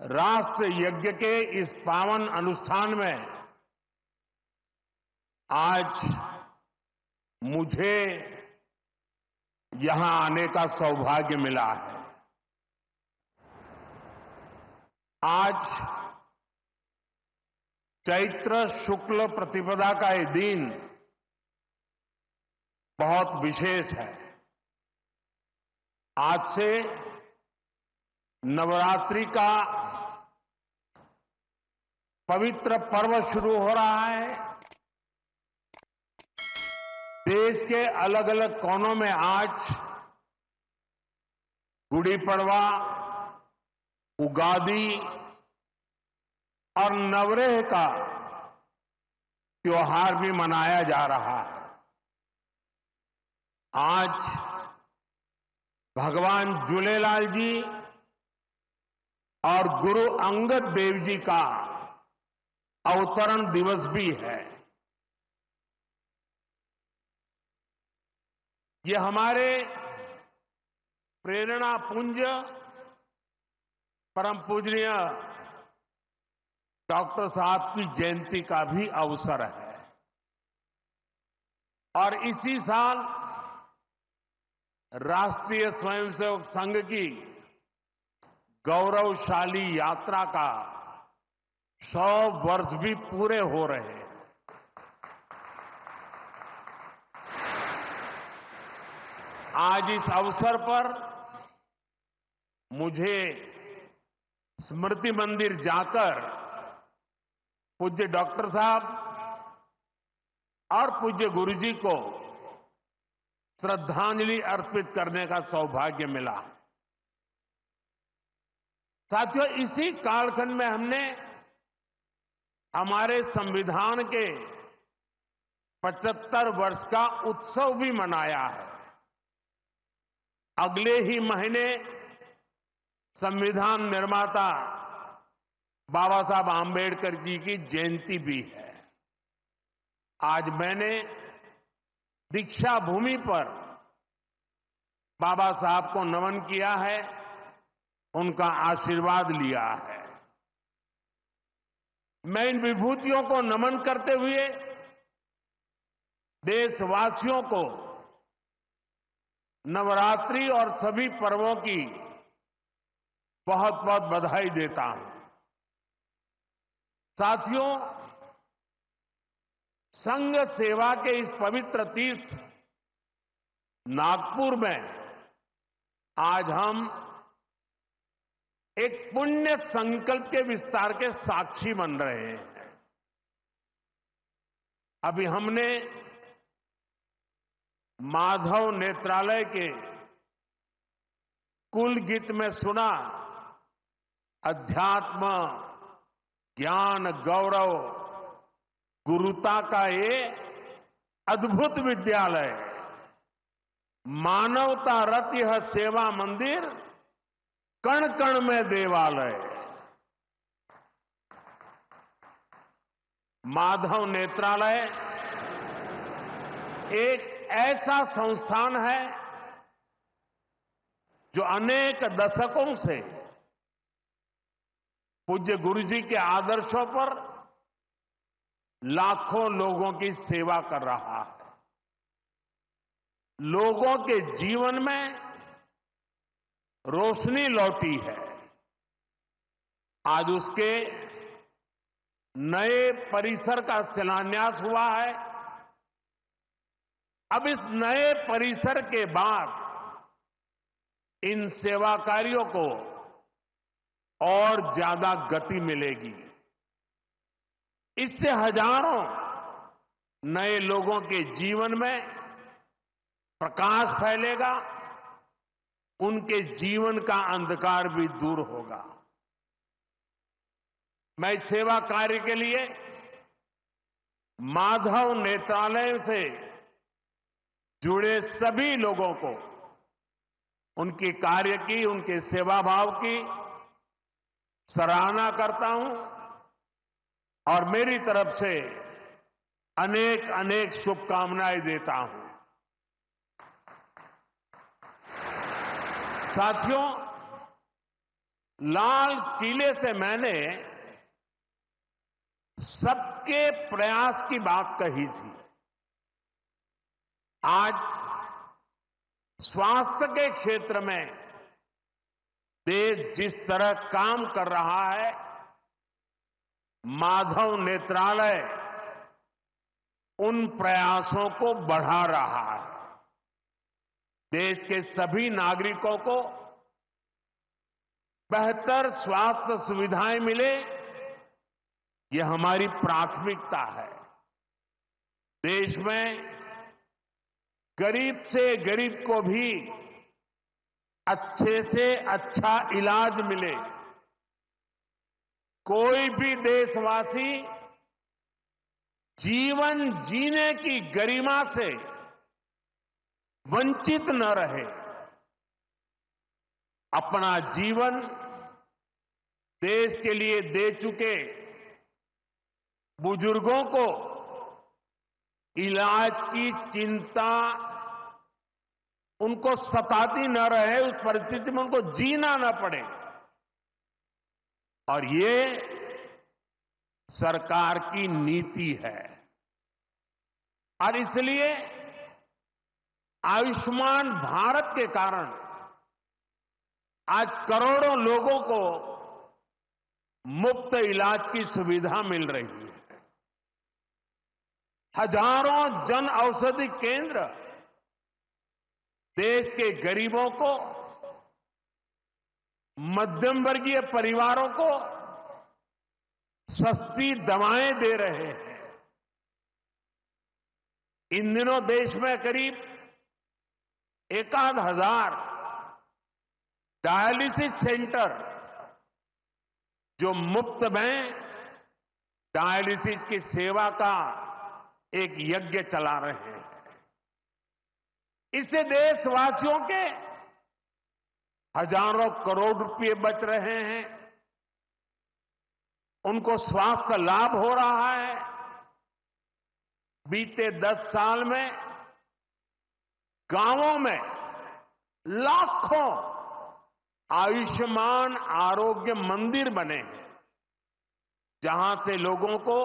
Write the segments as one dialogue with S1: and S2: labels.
S1: राष्ट्र यज्ञ के इस पावन अनुष्ठान में आज मुझे यहां आने का सौभाग्य मिला है। आज चैत्र शुक्ल प्रतिपदा का ये दिन बहुत विशेष है। आज से नवरात्रि का पवित्र पर्व शुरू हो रहा है। देश के अलग अलग कोनों में आज गुड़ी पड़वा, उगादी और नवरेह का त्योहार भी मनाया जा रहा है। आज भगवान झूलेलाल जी और गुरु अंगद देव जी का अवतरण दिवस भी है। ये हमारे प्रेरणा पुंज परम पूजनीय डॉक्टर साहब की जयंती का भी अवसर है और इसी साल राष्ट्रीय स्वयंसेवक संघ की गौरवशाली यात्रा का 100 वर्ष भी पूरे हो रहे हैं। आज इस अवसर पर मुझे स्मृति मंदिर जाकर पूज्य डॉक्टर साहब और पूज्य गुरुजी को श्रद्धांजलि अर्पित करने का सौभाग्य मिला। साथियों, इसी कालखंड में हमने हमारे संविधान के 75 वर्ष का उत्सव भी मनाया है। अगले ही महीने संविधान निर्माता बाबा साहब आंबेडकर जी की जयंती भी है। आज मैंने दीक्षा भूमि पर बाबा साहब को नमन किया है, उनका आशीर्वाद लिया है। मैं इन विभूतियों को नमन करते हुए देशवासियों को नवरात्रि और सभी पर्वों की बहुत बहुत बधाई देता हूं। साथियों, संघ सेवा के इस पवित्र तीर्थ नागपुर में आज हम एक पुण्य संकल्प के विस्तार के साक्षी बन रहे हैं। अभी हमने माधव नेत्रालय के कुल गीत में सुना, अध्यात्म, ज्ञान, गौरव, गुरुता का ये अद्भुत विद्यालय, मानवता रत यह सेवा मंदिर, कण कण में देवालय। माधव नेत्रालय एक ऐसा संस्थान है जो अनेक दशकों से पूज्य गुरुजी के आदर्शों पर लाखों लोगों की सेवा कर रहा है। लोगों के जीवन में रोशनी लौटी है। आज उसके नए परिसर का शिलान्यास हुआ है। अब इस नए परिसर के बाद इन सेवा कार्यों को और ज्यादा गति मिलेगी। इससे हजारों नए लोगों के जीवन में प्रकाश फैलेगा, उनके जीवन का अंधकार भी दूर होगा। मैं सेवा कार्य के लिए माधव नेत्रालय से जुड़े सभी लोगों को उनके कार्य की, उनके सेवा भाव की सराहना करता हूं और मेरी तरफ से अनेक अनेक शुभकामनाएं देता हूं। साथियों, लाल किले से मैंने सबके प्रयास की बात कही थी। आज स्वास्थ्य के क्षेत्र में देश जिस तरह काम कर रहा है, माधव नेत्रालय उन प्रयासों को बढ़ा रहा है। देश के सभी नागरिकों को बेहतर स्वास्थ्य सुविधाएं मिले, ये हमारी प्राथमिकता है। देश में गरीब से गरीब को भी अच्छे से अच्छा इलाज मिले, कोई भी देशवासी जीवन जीने की गरिमा से वंचित न रहे। अपना जीवन देश के लिए दे चुके बुजुर्गों को इलाज की चिंता उनको सताती न रहे, उस परिस्थिति में उनको जीना न पड़े। और ये सरकार की नीति है। और इसलिए आयुष्मान भारत के कारण आज करोड़ों लोगों को मुफ्त इलाज की सुविधा मिल रही है। हजारों जन औषधि केंद्र देश के गरीबों को, मध्यम वर्गीय परिवारों को सस्ती दवाएं दे रहे हैं। इन दिनों देश में करीब 1,000 डायलिसिस सेंटर जो मुफ्त में डायलिसिस की सेवा का एक यज्ञ चला रहे हैं। इससे देशवासियों के हजारों करोड़ रुपए बच रहे हैं, उनको स्वास्थ्य लाभ हो रहा है। बीते 10 साल में गांवों में लाखों आयुष्मान आरोग्य मंदिर बने हैं, जहां से लोगों को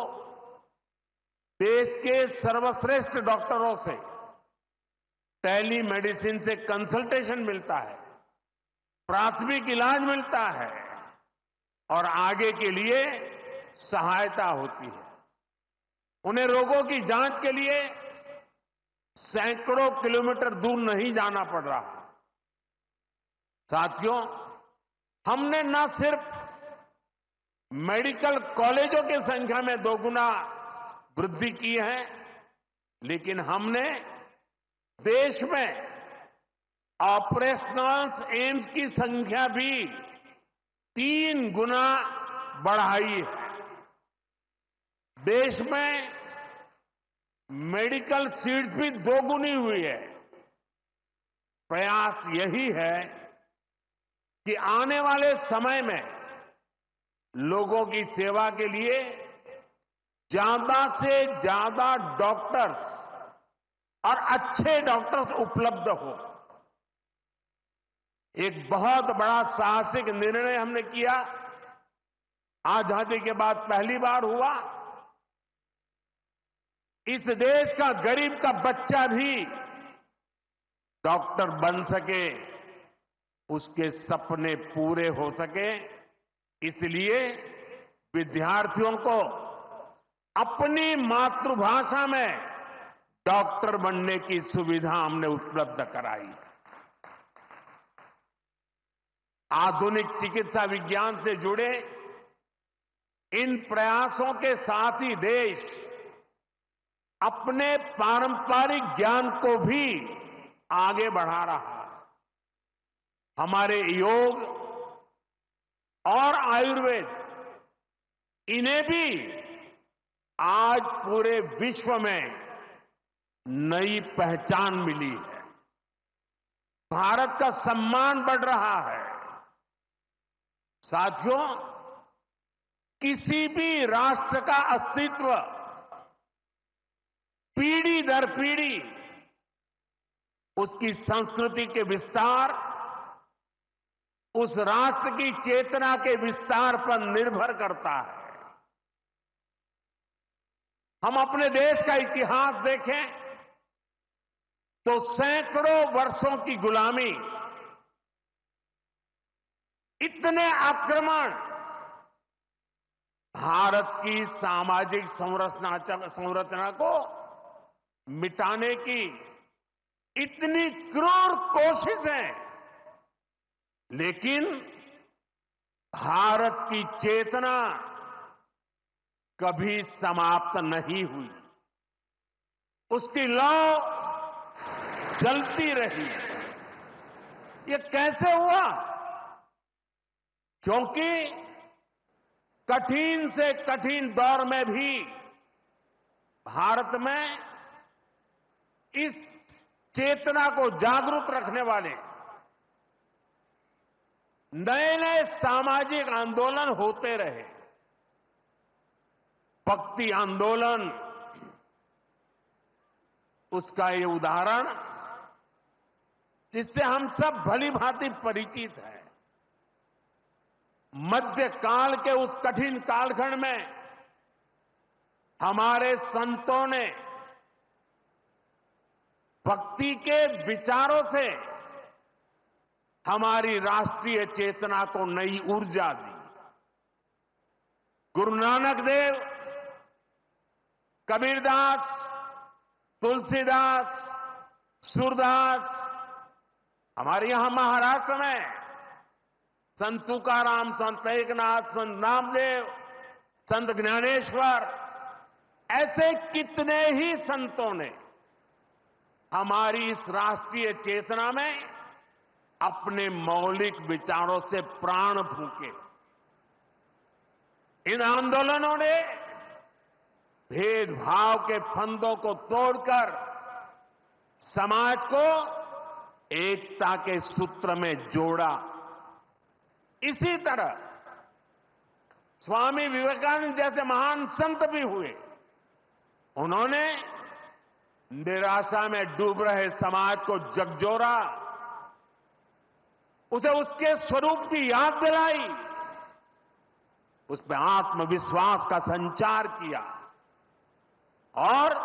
S1: देश के सर्वश्रेष्ठ डॉक्टरों से टेली मेडिसिन से कंसल्टेशन मिलता है, प्राथमिक इलाज मिलता है और आगे के लिए सहायता होती है। उन्हें रोगों की जांच के लिए सैकड़ों किलोमीटर दूर नहीं जाना पड़ रहा। साथियों, हमने न सिर्फ मेडिकल कॉलेजों की संख्या में 2 गुना वृद्धि की है, लेकिन हमने देश में ऑपरेशनल एम्स की संख्या भी 3 गुना बढ़ाई है। देश में मेडिकल सीट्स भी 2 गुनी हुई है। प्रयास यही है कि आने वाले समय में लोगों की सेवा के लिए ज्यादा से ज्यादा डॉक्टर्स और अच्छे डॉक्टर्स उपलब्ध हो। एक बहुत बड़ा साहसिक निर्णय हमने किया। आजादी के बाद पहली बार हुआ, इस देश का गरीब का बच्चा भी डॉक्टर बन सके, उसके सपने पूरे हो सके। इसलिए विद्यार्थियों को अपनी मातृभाषा में डॉक्टर बनने की सुविधा हमने उपलब्ध कराई। आधुनिक चिकित्सा विज्ञान से जुड़े इन प्रयासों के साथ ही देश अपने पारंपरिक ज्ञान को भी आगे बढ़ा रहा है। हमारे योग और आयुर्वेद, इन्हें भी आज पूरे विश्व में नई पहचान मिली है। भारत का सम्मान बढ़ रहा है। साथियों, किसी भी राष्ट्र का अस्तित्व पीढ़ी दर पीढ़ी उसकी संस्कृति के विस्तार उस राष्ट्र की चेतना के विस्तार पर निर्भर करता है। हम अपने देश का इतिहास देखें तो सैकड़ों वर्षों की गुलामी, इतने आक्रमण, भारत की सामाजिक संरचना को मिटाने की इतनी क्रूर कोशिशें, लेकिन भारत की चेतना कभी समाप्त नहीं हुई। उसकी लौ जलती रही। ये कैसे हुआ? क्योंकि कठिन से कठिन दौर में भी भारत में इस चेतना को जागरूक रखने वाले नए नए सामाजिक आंदोलन होते रहे। भक्ति आंदोलन उसका ये उदाहरण जिससे हम सब भली भांति परिचित हैं। मध्यकाल के उस कठिन कालखंड में हमारे संतों ने भक्ति के विचारों से हमारी राष्ट्रीय चेतना को नई ऊर्जा दी। गुरु नानक देव, कबीरदास, तुलसीदास, सूरदास, हमारे यहां महाराष्ट्र में संत तुकाराम, संत एकनाथ, संत नामदेव, संत ज्ञानेश्वर, ऐसे कितने ही संतों ने हमारी इस राष्ट्रीय चेतना में अपने मौलिक विचारों से प्राण फूंके। इन आंदोलनों ने भेदभाव के फंदों को तोड़कर समाज को एकता के सूत्र में जोड़ा। इसी तरह स्वामी विवेकानंद जैसे महान संत भी हुए। उन्होंने निराशा में डूब रहे समाज को झकझोरा, उसे उसके स्वरूप की याद दिलाई, उसमें आत्मविश्वास का संचार किया और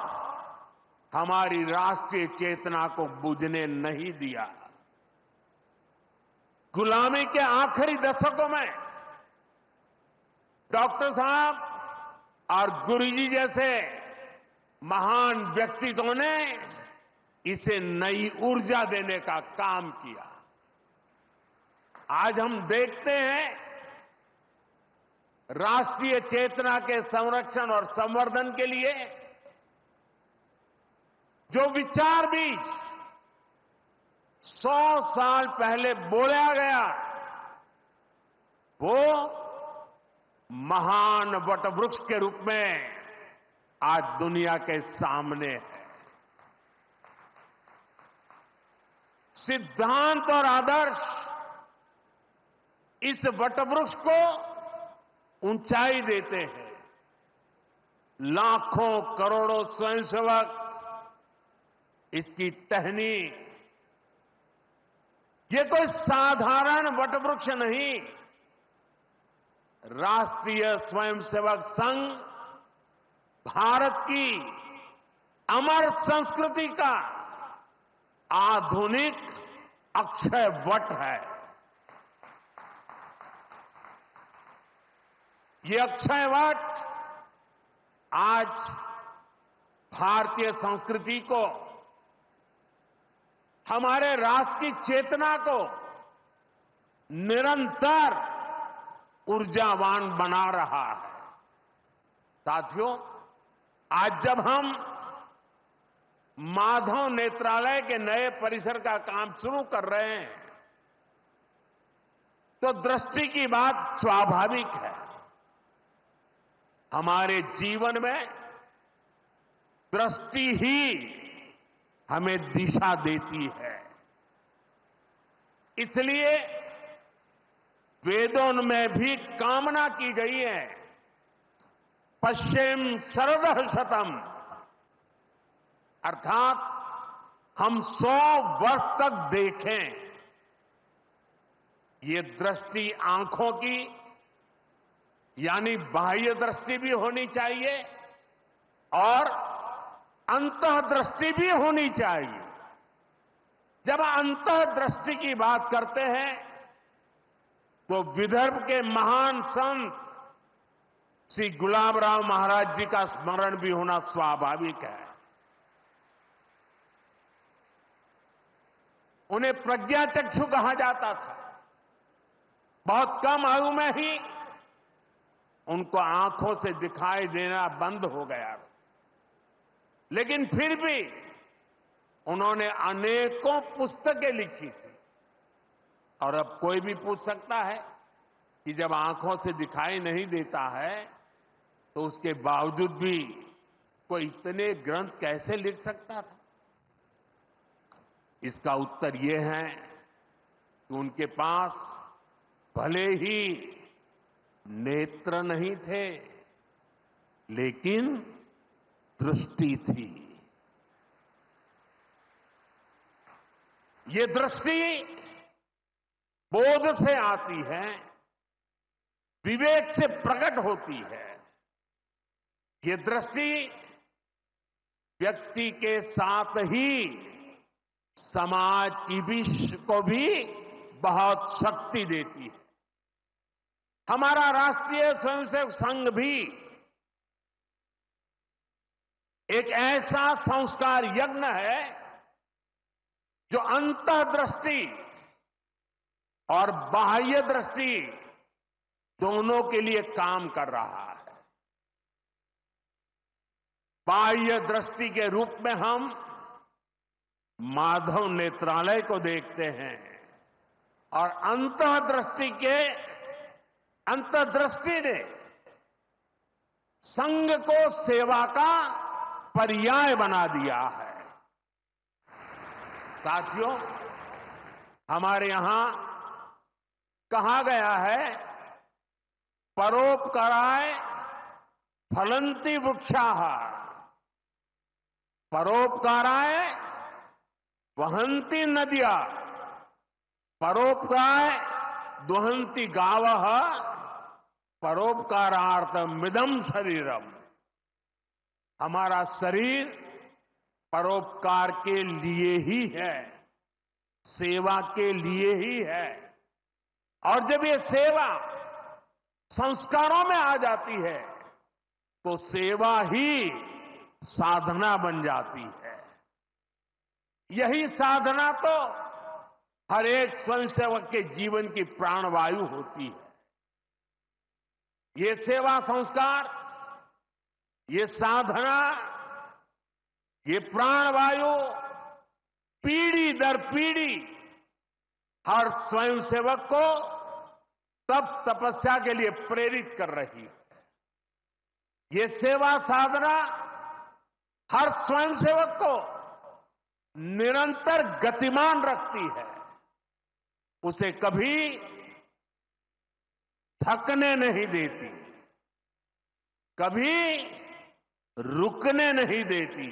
S1: हमारी राष्ट्रीय चेतना को बुझने नहीं दिया। गुलामी के आखिरी दशकों में डॉक्टर साहब और गुरुजी जैसे महान व्यक्तित्वों ने इसे नई ऊर्जा देने का काम किया। आज हम देखते हैं राष्ट्रीय चेतना के संरक्षण और संवर्धन के लिए जो विचार बीज 100 साल पहले बोला गया, वो महान वटवृक्ष के रूप में आज दुनिया के सामने है। सिद्धांत और आदर्श इस वटवृक्ष को ऊंचाई देते हैं। लाखों करोड़ों स्वयंसेवक इसकी टहनी, ये कोई साधारण वटवृक्ष नहीं, राष्ट्रीय स्वयंसेवक संघ भारत की अमर संस्कृति का आधुनिक अक्षय वट है। ये अक्षय वट आज भारतीय संस्कृति को, हमारे राष्ट्र की चेतना को निरंतर ऊर्जावान बना रहा है। साथियों, आज जब हम माधव नेत्रालय के नए परिसर का काम शुरू कर रहे हैं, तो दृष्टि की बात स्वाभाविक है। हमारे जीवन में दृष्टि ही हमें दिशा देती है। इसलिए वेदों में भी कामना की गई है, पश्चिम शरदः शतम, अर्थात हम 100 वर्ष तक देखें। ये दृष्टि आंखों की यानी बाह्य दृष्टि भी होनी चाहिए और अंतर्दृष्टि भी होनी चाहिए। जब अंतर्दृष्टि की बात करते हैं तो विदर्भ के महान संत श्री गुलाबराव महाराज जी का स्मरण भी होना स्वाभाविक है। उन्हें प्रज्ञाचक्षु कहा जाता था। बहुत कम आयु में ही उनको आंखों से दिखाई देना बंद हो गया, लेकिन फिर भी उन्होंने अनेकों पुस्तकें लिखी थी। और अब कोई भी पूछ सकता है कि जब आंखों से दिखाई नहीं देता है तो उसके बावजूद भी कोई इतने ग्रंथ कैसे लिख सकता था? इसका उत्तर यह है कि उनके पास भले ही नेत्र नहीं थे, लेकिन दृष्टि थी। ये दृष्टि बोध से आती है, विवेक से प्रकट होती है। ये दृष्टि व्यक्ति के साथ ही समाज की को भी बहुत शक्ति देती है। हमारा राष्ट्रीय स्वयंसेवक संघ भी एक ऐसा संस्कार यज्ञ है जो अंतर्दृष्टि और बाह्य दृष्टि दोनों के लिए काम कर रहा है। बाह्य दृष्टि के रूप में हम माधव नेत्रालय को देखते हैं और अंतर्दृष्टि ने संघ को सेवा का पर्याय बना दिया है। साथियों, हमारे यहां कहा गया है, परोपकाराय फलंति वृक्षाः, परोपकाराय वहन्ति नद्यः, परोपकाराय दुहन्ति गावः, परोपकारार्थमिदं शरीरम। हमारा शरीर परोपकार के लिए ही है, सेवा के लिए ही है। और जब ये सेवा संस्कारों में आ जाती है तो सेवा ही साधना बन जाती है। यही साधना तो हर एक स्वयंसेवक के जीवन की प्राणवायु होती है। ये सेवा संस्कार, ये साधना, ये प्राणवायु पीढ़ी दर पीढ़ी हर स्वयंसेवक को तप तपस्या के लिए प्रेरित कर रही है। ये सेवा साधना हर स्वयंसेवक को निरंतर गतिमान रखती है, उसे कभी थकने नहीं देती, कभी रुकने नहीं देती।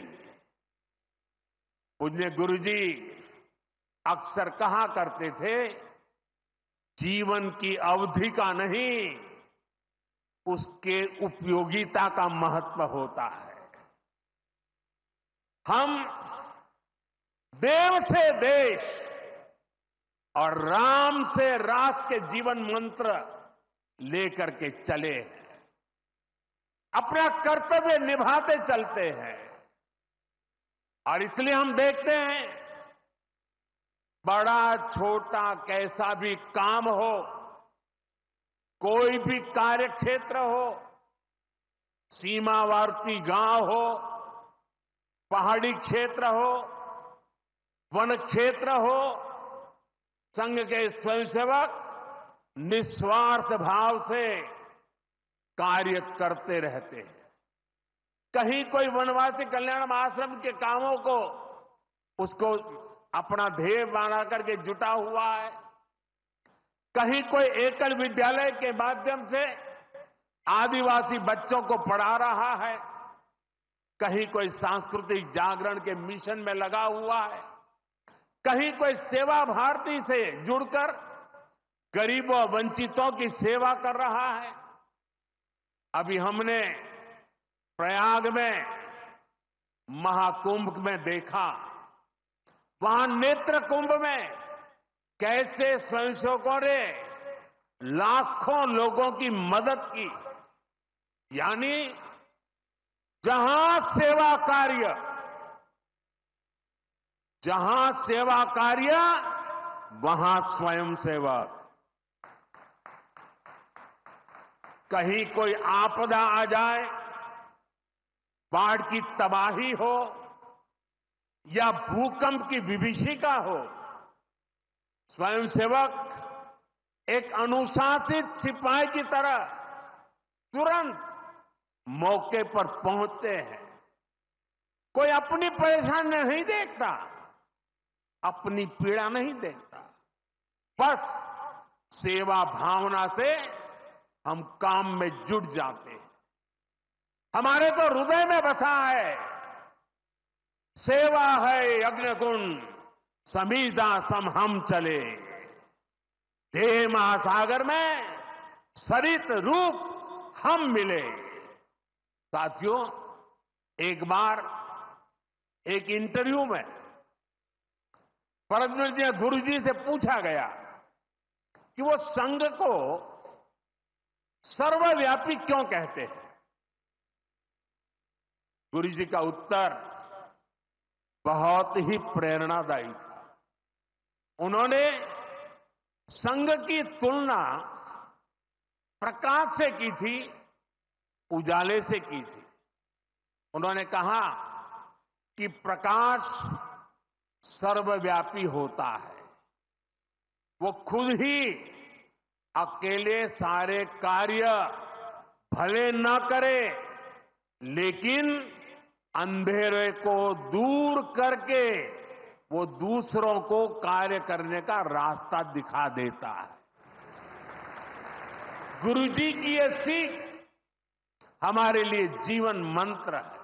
S1: पूज्य गुरुजी अक्सर कहा करते थे, जीवन की अवधि का नहीं, उसके उपयोगिता का महत्व होता है। हम देव से देश और राम से राष्ट्र के जीवन मंत्र लेकर के चले हैं, अपना कर्तव्य निभाते चलते हैं। और इसलिए हम देखते हैं, बड़ा छोटा कैसा भी काम हो, कोई भी कार्य क्षेत्र हो, सीमावर्ती गांव हो, पहाड़ी क्षेत्र हो, वन क्षेत्र हो, संघ के स्वयंसेवक निस्वार्थ भाव से कार्य करते रहते हैं। कहीं कोई वनवासी कल्याण आश्रम के कामों को उसको अपना ध्येय बना करके जुटा हुआ है, कहीं कोई एकल विद्यालय के माध्यम से आदिवासी बच्चों को पढ़ा रहा है, कहीं कोई सांस्कृतिक जागरण के मिशन में लगा हुआ है, कहीं कोई सेवा भारती से जुड़कर गरीबों वंचितों की सेवा कर रहा है। अभी हमने प्रयाग में महाकुंभ में देखा, वहां नेत्र कुंभ में कैसे स्वयंसेवकों ने लाखों लोगों की मदद की। यानी जहां सेवा कार्य वहां स्वयंसेवक। कहीं कोई आपदा आ जाए, बाढ़ की तबाही हो या भूकंप की विभीषिका हो, स्वयंसेवक एक अनुशासित सिपाही की तरह तुरंत मौके पर पहुंचते हैं। कोई अपनी परेशानी नहीं देखता, अपनी पीड़ा नहीं देखता, बस सेवा भावना से हम काम में जुट जाते हैं। हमारे तो हृदय में बसा है, सेवा है अग्निकुंड समीधा सम हम चले। देह महासागर में सरित रूप हम मिले। साथियों, एक बार एक इंटरव्यू में परमपूज्य गुरु जी से पूछा गया कि वो संघ को सर्वव्यापी क्यों कहते हैं। गुरु जी का उत्तर बहुत ही प्रेरणादायी था। उन्होंने संघ की तुलना प्रकाश से की थी, उजाले से की थी। उन्होंने कहा कि प्रकाश सर्वव्यापी होता है, वो खुद ही अकेले सारे कार्य भले न करे, लेकिन अंधेरे को दूर करके वो दूसरों को कार्य करने का रास्ता दिखा देता है। गुरुजी की ये सीख हमारे लिए जीवन मंत्र है।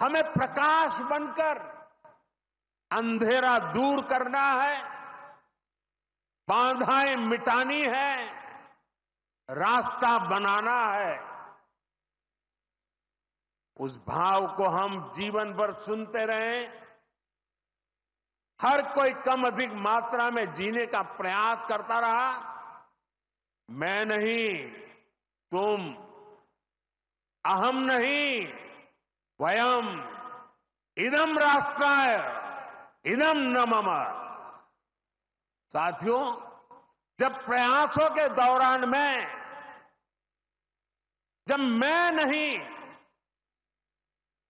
S1: हमें प्रकाश बनकर अंधेरा दूर करना है, बाधाएं मिटानी है, रास्ता बनाना है। उस भाव को हम जीवन भर सुनते रहें। हर कोई कम अधिक मात्रा में जीने का प्रयास करता रहा। मैं नहीं, तुम, अहम नहीं, वयम, इदम राष्ट्राय, इदम न मम। साथियों, जब प्रयासों के दौरान जब मैं नहीं,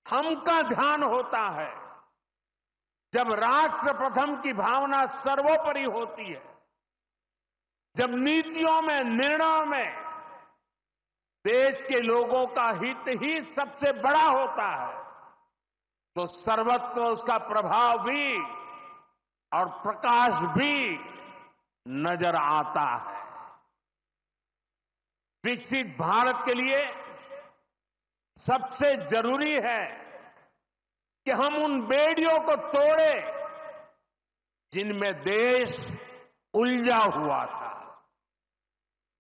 S1: हम का ध्यान होता है, जब राष्ट्र प्रथम की भावना सर्वोपरि होती है, जब नीतियों में, निर्णयों में देश के लोगों का हित ही सबसे बड़ा होता है, तो सर्वत्र उसका प्रभाव भी और प्रकाश भी नजर आता है। विकसित भारत के लिए सबसे जरूरी है कि हम उन बेड़ियों को तोड़े जिनमें देश उलझा हुआ था।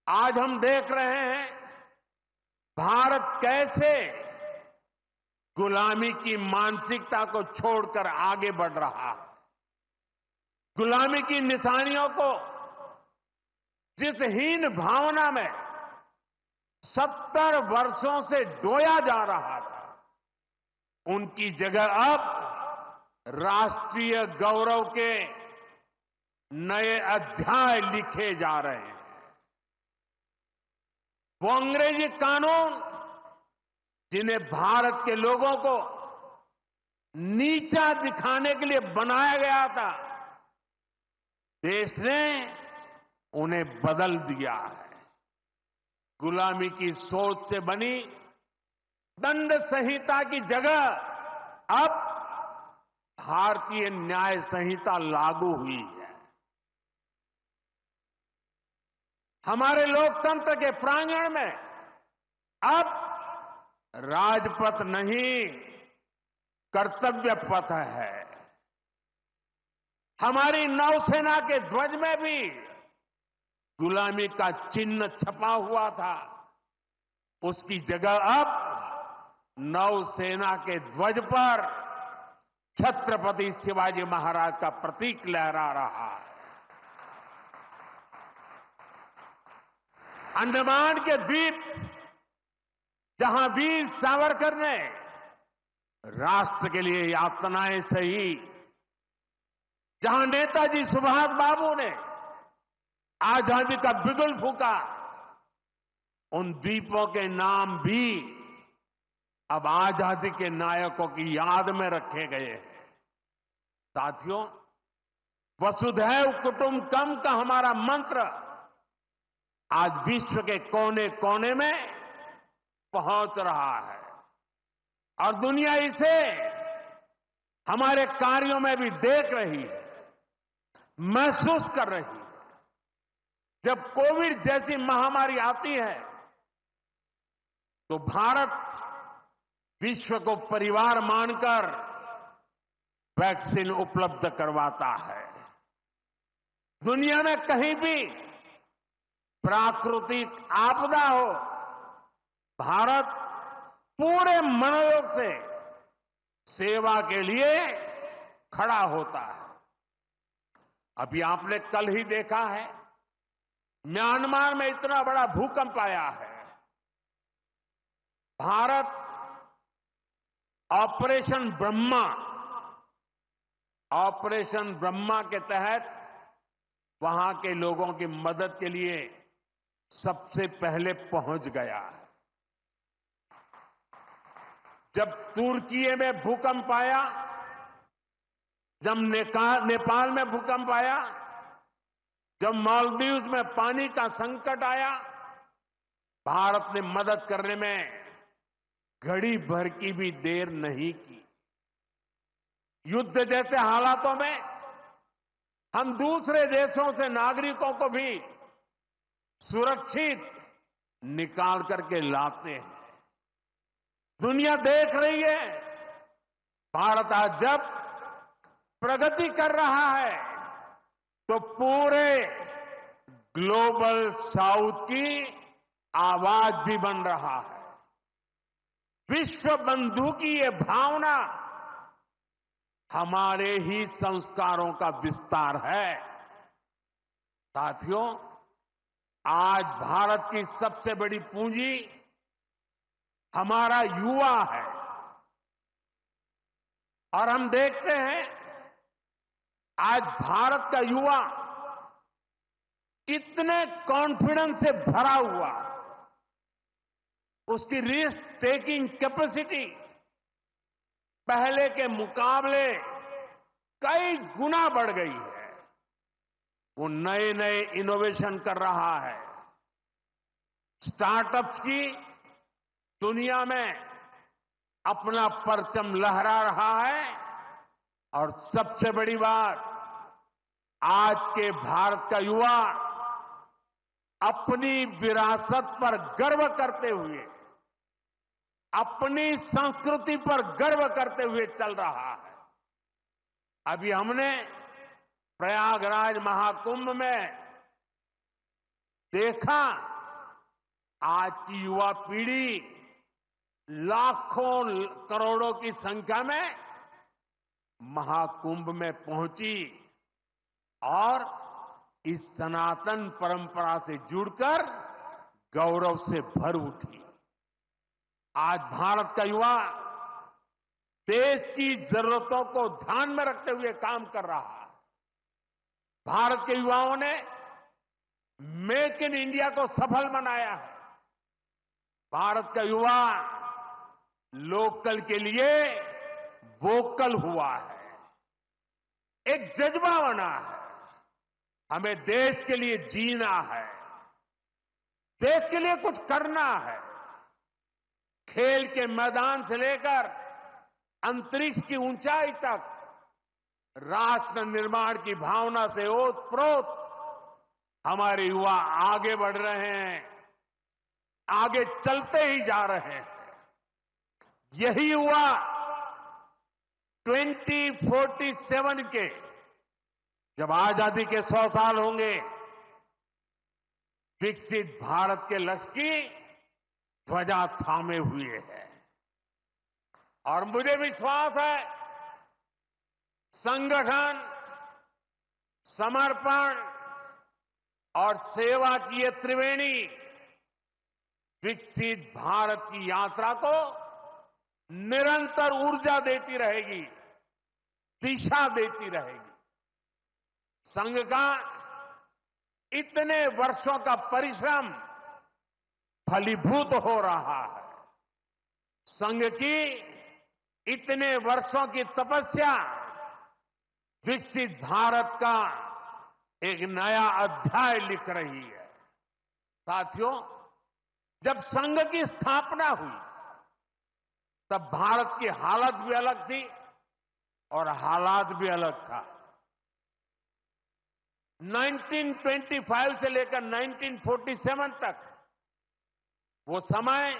S1: आज हम देख रहे हैं भारत कैसे गुलामी की मानसिकता को छोड़कर आगे बढ़ रहा है। गुलामी की निशानियों को जिस हीन भावना में 70 वर्षों से ढोया जा रहा था, उनकी जगह अब राष्ट्रीय गौरव के नए अध्याय लिखे जा रहे हैं। वो अंग्रेजी कानून जिन्हें भारत के लोगों को नीचा दिखाने के लिए बनाया गया था, देश ने उन्हें बदल दिया है। गुलामी की सोच से बनी दंड संहिता की जगह अब भारतीय न्याय संहिता लागू हुई है। हमारे लोकतंत्र के प्रांगण में अब राजपथ नहीं, कर्तव्य पथ है। हमारी नौसेना के ध्वज में भी गुलामी का चिन्ह छपा हुआ था, उसकी जगह अब नौसेना के ध्वज पर छत्रपति शिवाजी महाराज का प्रतीक लहरा रहा है। अंडमान के द्वीप जहां वीर सावरकर ने राष्ट्र के लिए यातनाएं सही, जहां नेताजी सुभाष बाबू ने आजादी का बिगुल फूंका, उन द्वीपों के नाम भी अब आजादी के नायकों की याद में रखे गए हैं। साथियों, वसुधैव कुटुंबकम का हमारा मंत्र आज विश्व के कोने कोने में पहुंच रहा है और दुनिया इसे हमारे कार्यों में भी देख रही है, महसूस कर रही है। जब कोविड जैसी महामारी आती है तो भारत विश्व को परिवार मानकर वैक्सीन उपलब्ध करवाता है। दुनिया में कहीं भी प्राकृतिक आपदा हो, भारत पूरे मनोयोग से सेवा के लिए खड़ा होता है। अभी आपने कल ही देखा है, म्यांमार में इतना बड़ा भूकंप आया है। भारत ऑपरेशन ब्रह्मा के तहत वहां के लोगों की मदद के लिए सबसे पहले पहुंच गया है। जब तुर्की में भूकंप आया, जब नेपाल में भूकंप आया, जब मालदीव्स में पानी का संकट आया, भारत ने मदद करने में घड़ी भर की भी देर नहीं की। युद्ध जैसे हालातों में हम दूसरे देशों से नागरिकों को भी सुरक्षित निकाल करके लाते हैं। दुनिया देख रही है, भारत आज जब प्रगति कर रहा है तो पूरे ग्लोबल साउथ की आवाज भी बन रहा है। विश्व बंधु की ये भावना हमारे ही संस्कारों का विस्तार है। साथियों, आज भारत की सबसे बड़ी पूंजी हमारा युवा है और हम देखते हैं आज भारत का युवा कितने कॉन्फिडेंस से भरा हुआ है। उसकी रिस्क टेकिंग कैपेसिटी पहले के मुकाबले कई गुना बढ़ गई है। वो नए नए इनोवेशन कर रहा है, स्टार्टअप्स की दुनिया में अपना परचम लहरा रहा है और सबसे बड़ी बात, आज के भारत का युवा अपनी विरासत पर गर्व करते हुए, अपनी संस्कृति पर गर्व करते हुए चल रहा है। अभी हमने प्रयागराज महाकुंभ में देखा, आज की युवा पीढ़ी लाखों करोड़ों की संख्या में महाकुंभ में पहुंची और इस सनातन परंपरा से जुड़कर गौरव से भर उठी। आज भारत का युवा देश की जरूरतों को ध्यान में रखते हुए काम कर रहा है। भारत के युवाओं ने मेक इन इंडिया को सफल बनाया है। भारत का युवा लोकल के लिए वोकल हुआ है, एक जज्बा बना है। हमें देश के लिए जीना है, देश के लिए कुछ करना है। खेल के मैदान से लेकर अंतरिक्ष की ऊंचाई तक राष्ट्र निर्माण की भावना से ओतप्रोत हमारे युवा आगे बढ़ रहे हैं, आगे चलते ही जा रहे हैं। यही युवा 2047 के जब आजादी के 100 साल होंगे विकसित भारत के लक्ष्य की ध्वजा थामे हुए है। और मुझे विश्वास है संगठन, समर्पण और सेवा की ये त्रिवेणी विकसित भारत की यात्रा को निरंतर ऊर्जा देती रहेगी, दिशा देती रहेगी। संघ का इतने वर्षों का परिश्रम फलीभूत हो रहा है। संघ की इतने वर्षों की तपस्या विकसित भारत का एक नया अध्याय लिख रही है। साथियों, जब संघ की स्थापना हुई तब भारत की हालत भी अलग थी और हालात भी अलग था। 1925 से लेकर 1947 तक वो समय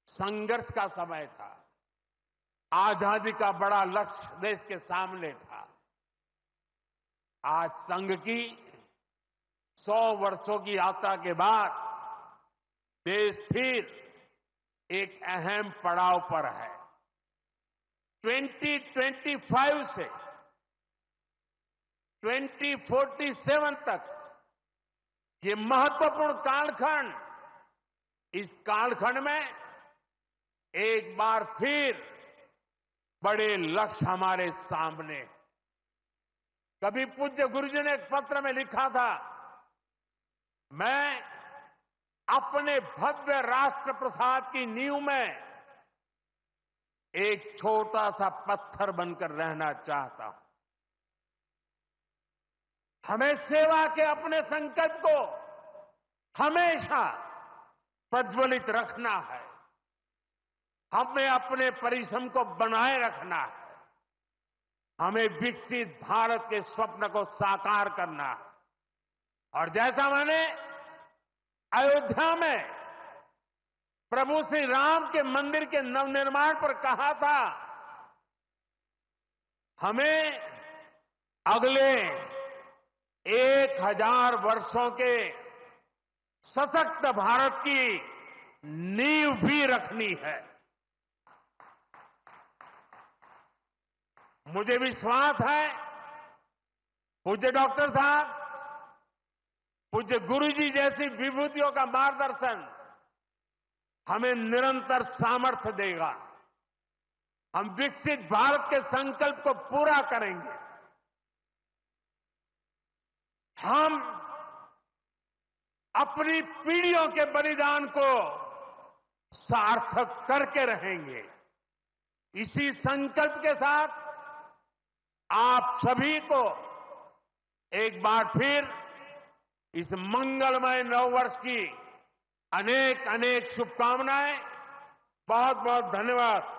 S1: संघर्ष का समय था। आजादी का बड़ा लक्ष्य देश के सामने था। आज संघ की 100 वर्षों की यात्रा के बाद देश फिर एक अहम पड़ाव पर है। 2025 से 2047 तक ये महत्वपूर्ण कालखंड, इस कालखंड में एक बार फिर बड़े लक्ष्य हमारे सामने। कभी पूज्य गुरुजी ने एक पत्र में लिखा था, मैं अपने भव्य राष्ट्र प्रसाद की नींव में एक छोटा सा पत्थर बनकर रहना चाहता हूं। हमें सेवा के अपने संकल्प को हमेशा प्रज्वलित रखना है। हमें अपने परिश्रम को बनाए रखना है। हमें विकसित भारत के स्वप्न को साकार करना है। और जैसा मैंने अयोध्या में प्रभु श्री राम के मंदिर के नवनिर्माण पर कहा था, हमें अगले 1000 वर्षों के सशक्त भारत की नींव भी रखनी है। मुझे विश्वास है पूज्य डॉक्टर साहब, पूज्य गुरुजी जैसी विभूतियों का मार्गदर्शन हमें निरंतर सामर्थ्य देगा। हम विकसित भारत के संकल्प को पूरा करेंगे। हम अपनी पीढ़ियों के बलिदान को सार्थक करके रहेंगे। इसी संकल्प के साथ आप सभी को एक बार फिर इस मंगलमय नववर्ष की अनेक अनेक शुभकामनाएं। बहुत बहुत धन्यवाद।